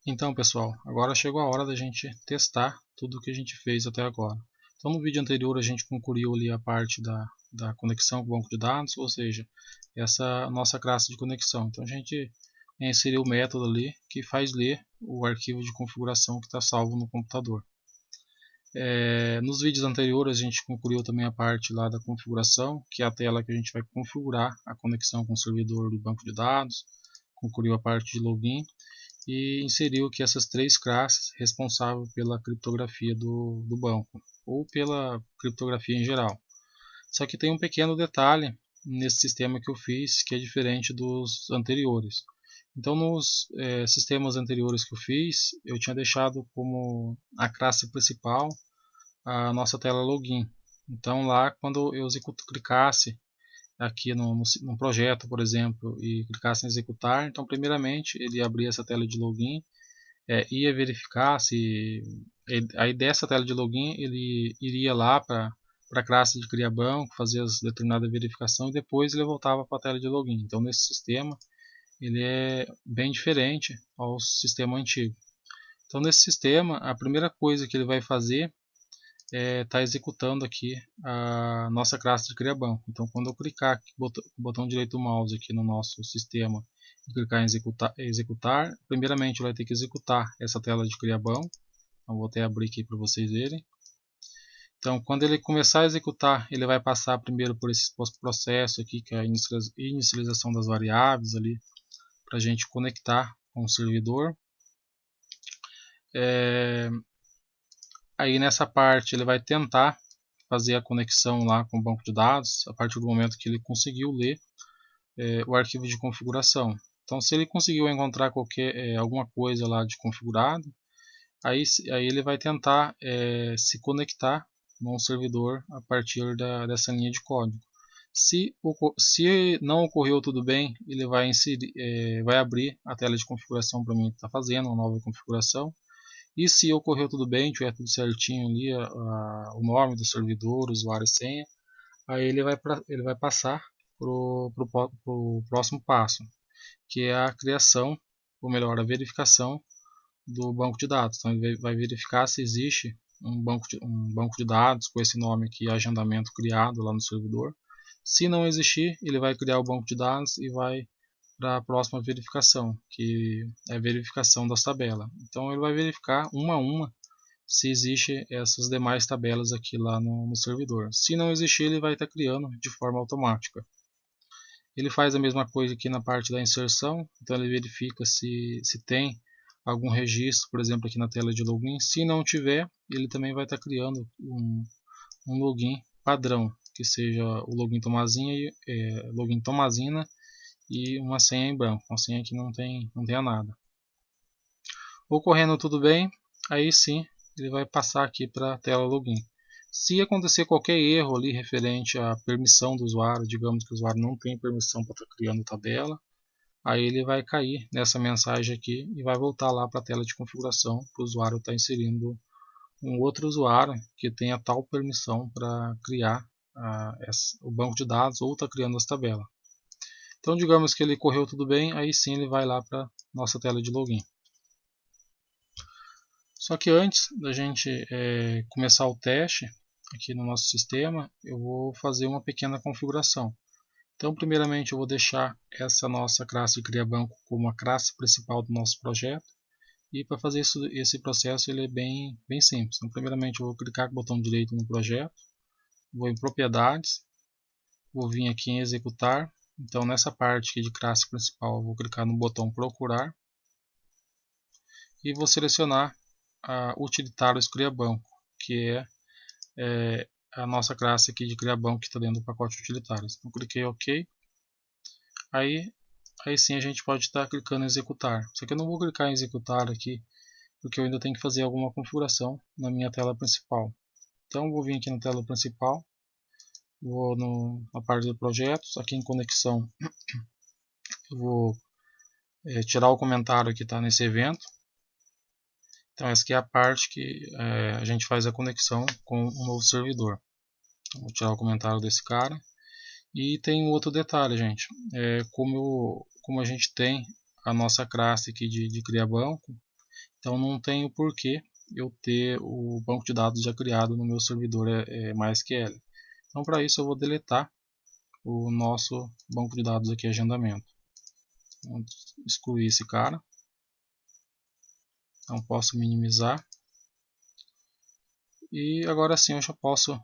Então, pessoal, agora chegou a hora da gente testar tudo o que a gente fez até agora. Então, no vídeo anterior a gente concluiu ali a parte da conexão com o banco de dados, ou seja, essa nossa classe de conexão. Então, a gente inseriu o método ali que faz ler o arquivo de configuração que está salvo no computador. Nos vídeos anteriores a gente concluiu também a parte lá da configuração, que é a tela que a gente vai configurar a conexão com o servidor do banco de dados, concluiu a parte de login e inseriu aqui essas três classes responsáveis pela criptografia do banco, ou pela criptografia em geral. Só que tem um pequeno detalhe nesse sistema que eu fiz que é diferente dos anteriores. Então nos sistemas anteriores que eu fiz, eu tinha deixado como a classe principal a nossa tela login. Então lá quando eu clicasse aqui no projeto, por exemplo, e clicasse em executar, então primeiramente ele abria essa tela de login, ia verificar se aí dessa tela de login ele iria lá para a classe de criar banco, fazer as determinada verificação e depois ele voltava para a tela de login. Então nesse sistema ele é bem diferente ao sistema antigo. Então nesse sistema a primeira coisa que ele vai fazer está executando aqui a nossa classe de criar banco. Então, quando eu clicar aqui, com o botão direito do mouse aqui no nosso sistema e clicar em executar, primeiramente vai ter que executar essa tela de criar banco. Então, vou até abrir aqui para vocês verem. Então, quando ele começar a executar, ele vai passar primeiro por esse processo aqui, que é a inicialização das variáveis ali, para a gente conectar com o servidor. Aí nessa parte ele vai tentar fazer a conexão lá com o banco de dados a partir do momento que ele conseguiu ler o arquivo de configuração. Então, se ele conseguiu encontrar alguma coisa lá de configurado, aí ele vai tentar se conectar num servidor a partir dessa linha de código. Se não ocorreu tudo bem, ele vai abrir a tela de configuração para mim que está fazendo uma nova configuração. E se ocorreu tudo bem, tiver tudo certinho ali, o nome do servidor, usuário e senha, aí ele vai passar para o próximo passo, que é a criação, ou melhor, a verificação do banco de dados. Então ele vai verificar se existe um banco de dados com esse nome aqui, agendamento criado lá no servidor. Se não existir, ele vai criar o banco de dados e vai para a próxima verificação, que é a verificação das tabelas. Então ele vai verificar uma a uma se existe essas demais tabelas aqui lá no servidor. Se não existir, ele vai estar criando de forma automática. Ele faz a mesma coisa aqui na parte da inserção, então ele verifica se tem algum registro, por exemplo, aqui na tela de login. Se não tiver, ele também vai estar criando um login padrão, que seja o login Tomazina e uma senha em branco, uma senha que não tenha nada. Ocorrendo tudo bem, aí sim ele vai passar aqui para a tela login. Se acontecer qualquer erro ali referente à permissão do usuário, digamos que o usuário não tem permissão para estar criando tabela, aí ele vai cair nessa mensagem aqui e vai voltar lá para a tela de configuração para o usuário estar inserindo um outro usuário que tenha tal permissão para criar o banco de dados ou está criando as tabelas. Então digamos que ele correu tudo bem, aí sim ele vai lá para nossa tela de login. Só que antes da gente começar o teste aqui no nosso sistema, eu vou fazer uma pequena configuração. Então primeiramente eu vou deixar essa nossa classe de criar banco como a classe principal do nosso projeto. E para fazer esse processo ele é bem simples. Então primeiramente eu vou clicar com o botão direito no projeto, vou em propriedades, vou vir aqui em executar. Então nessa parte aqui de classe principal eu vou clicar no botão procurar e vou selecionar a utilitários criar banco, que é a nossa classe aqui de criar banco que está dentro do pacote utilitários. Então cliquei OK. Aí sim a gente pode estar clicando em executar. Só que eu não vou clicar em executar aqui, porque eu ainda tenho que fazer alguma configuração na minha tela principal. Então vou vir aqui na tela principal, vou na parte de projetos, aqui em conexão, eu vou tirar o comentário que está nesse evento. Então essa aqui é a parte que a gente faz a conexão com um novo servidor. Então, vou tirar o comentário desse cara. E tem um outro detalhe, gente. Como a gente tem a nossa classe aqui de criar banco, Então não tem o porquê eu ter o banco de dados já criado no meu servidor MySQL. Então para isso eu vou deletar o nosso banco de dados aqui, agendamento. Vou excluir esse cara. Então posso minimizar. E agora sim eu já posso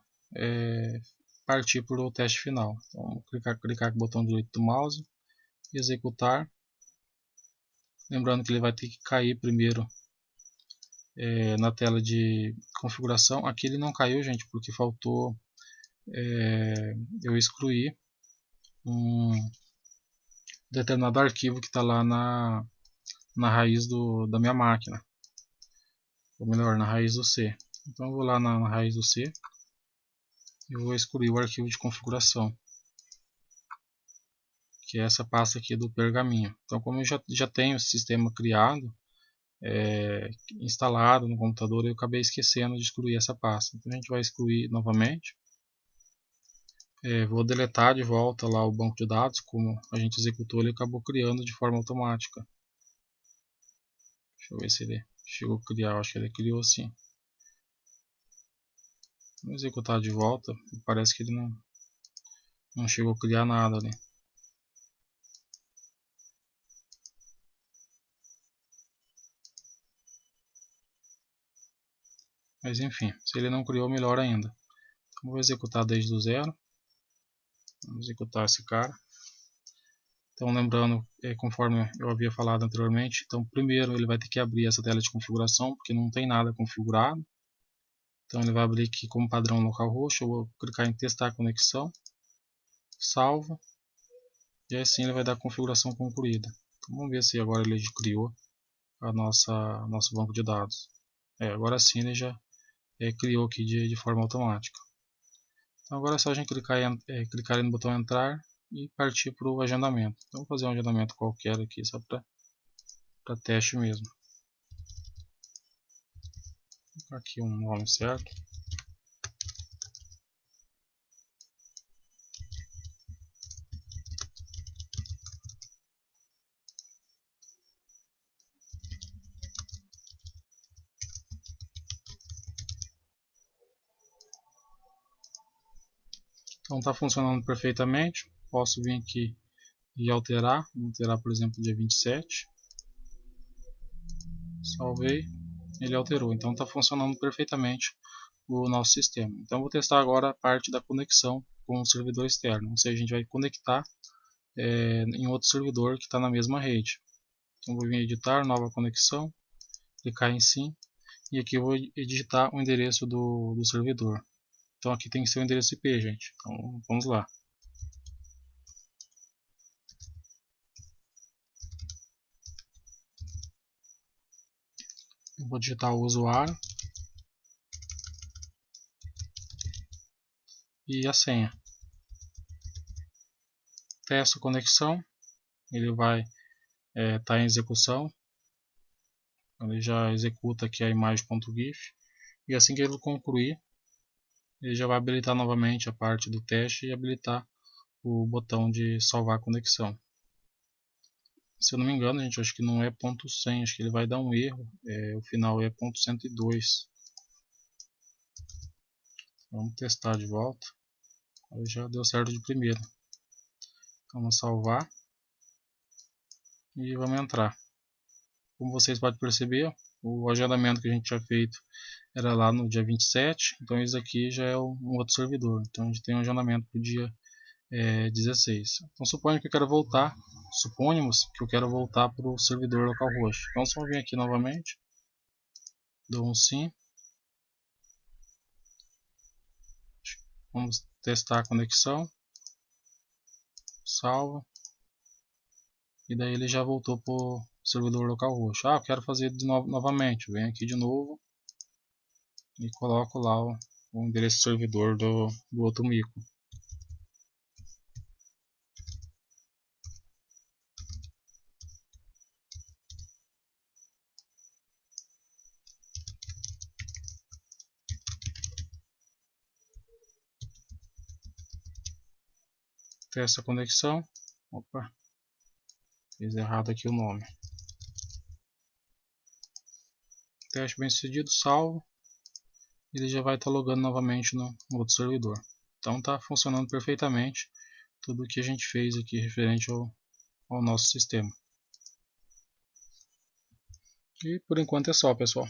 partir para o teste final. Então clicar com o botão direito do mouse, executar. Lembrando que ele vai ter que cair primeiro na tela de configuração. Aqui ele não caiu, gente, porque faltou eu excluir um determinado arquivo que está lá na raiz da minha máquina, ou melhor, na raiz do C. Então eu vou lá na raiz do C e vou excluir o arquivo de configuração, que é essa pasta aqui do pergaminho. Então como eu já tenho o sistema criado, instalado no computador, eu acabei esquecendo de excluir essa pasta. Então a gente vai excluir novamente. Vou deletar de volta lá o banco de dados, como a gente executou, ele acabou criando de forma automática. Deixa eu ver se ele chegou a criar, acho que ele criou sim. Vamos executar de volta, parece que ele não chegou a criar nada ali. Mas enfim, se ele não criou, melhor ainda. Então, vou executar desde o zero. Vamos executar esse cara. Então lembrando, conforme eu havia falado anteriormente, então primeiro ele vai ter que abrir essa tela de configuração, porque não tem nada configurado. Então ele vai abrir aqui como padrão localhost, eu vou clicar em testar a conexão, salvo, e assim ele vai dar a configuração concluída. Então, vamos ver se agora ele criou nosso banco de dados. Agora sim ele já criou aqui de forma automática. Então agora é só a gente clicar no botão entrar e partir para o agendamento. Então vou fazer um agendamento qualquer aqui, só para teste mesmo. Aqui um nome certo. Então está funcionando perfeitamente. Posso vir aqui e alterar. Vou alterar, por exemplo, dia 27. Salvei. Ele alterou. Então está funcionando perfeitamente o nosso sistema. Então vou testar agora a parte da conexão com o servidor externo. Ou seja, a gente vai conectar em outro servidor que está na mesma rede. Então vou vir em editar, nova conexão, clicar em sim. E aqui eu vou digitar o endereço do servidor. Então aqui tem que ser o endereço IP, gente. Então vamos lá. Eu vou digitar o usuário e a senha. Testo a conexão. Ele vai estar em execução. Ele já executa aqui a imagem.gif. E assim que ele concluir, ele já vai habilitar novamente a parte do teste e habilitar o botão de salvar a conexão. Se eu não me engano, gente, acho que não é .100, acho que ele vai dar um erro. O final é .102. Vamos testar de volta. Aí já deu certo de primeira. Vamos salvar e vamos entrar. Como vocês podem perceber, o agendamento que a gente tinha feito era lá no dia 27, então esse aqui já é um outro servidor. Então a gente tem um agendamento para o dia 16. Então suponhamos que eu quero voltar, para o servidor localhost. Então só vir aqui novamente, dou um sim. Vamos testar a conexão, salva, e daí ele já voltou para o servidor localhost. Eu quero fazer de novo, novamente, venho aqui de novo e coloco lá o endereço servidor do outro mico. Testa a conexão. Opa, fiz errado aqui o nome. teste bem sucedido, salvo, ele já vai estar logando novamente no outro servidor. Então está funcionando perfeitamente tudo o que a gente fez aqui referente ao nosso sistema. E por enquanto é só, pessoal.